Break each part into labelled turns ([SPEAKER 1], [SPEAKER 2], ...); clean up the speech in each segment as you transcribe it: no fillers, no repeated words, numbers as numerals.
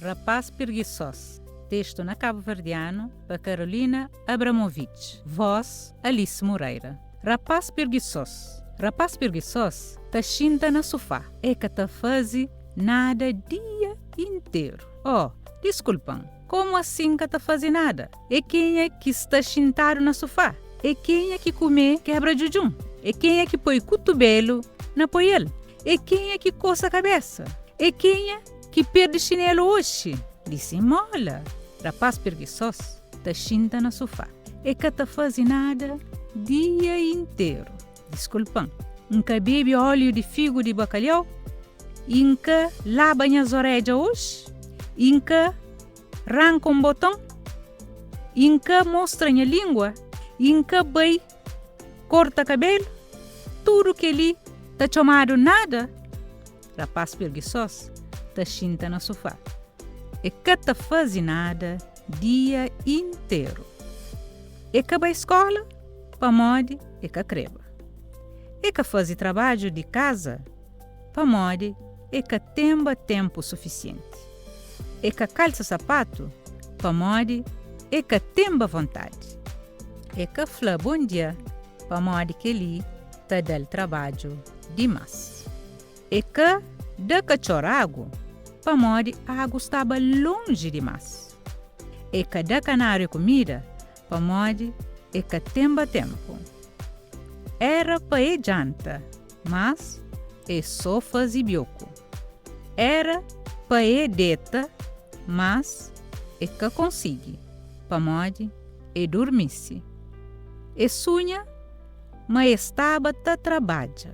[SPEAKER 1] Rapaz preguiçoso. Texto na cabo-verdiano para Carolina Abramovich. Voz Alice Moreira. Rapaz preguiçoso. Rapaz preguiçoso tá shinta na sofá. É que tá faze nada dia inteiro. Oh, desculpam. Como assim que tá faze nada? É quem é que está sentado na sofá? É quem é que come quebra-jujum? É quem é que põe cotovelo na poel? É quem é que coça a cabeça? É quem é que perde chinelo hoje? Disse mola. Rapaz preguiçoso tá shinta na sofá. É que tá faze nada dia inteiro. Desculpam. Nunca bebe óleo de figo de bacalhau? Nunca lava as orelhas hoje? Nunca arranca um botão? Nunca mostra a língua? Nunca vai corta cabelo? Tudo que ele tá chamado nada? Rapaz preguiçoso tá shinta na sofá. É que tá faz nada dia inteiro. É que vai à escola? Pa mode é que creba. É que faz trabalho de casa? Pa mode é que tem tempo suficiente. É que calça sapato? Pa mode é que tem vontade. É que fala bom dia? Pa mode que ele tá dando trabalho demais. É que dá cachorro água? Pa mode a água estava longe demais. É que dá canário comida? Pa mode é que tem tempo. Era para ir janta, mas é só fazer bioco. Era para ir deta, mas é que consegui. Pa mode é dormir-se. É sonha, mas estava a trabalhar.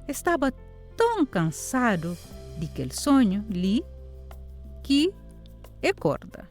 [SPEAKER 1] Estava tão cansado de aquele sonho ali que acorda.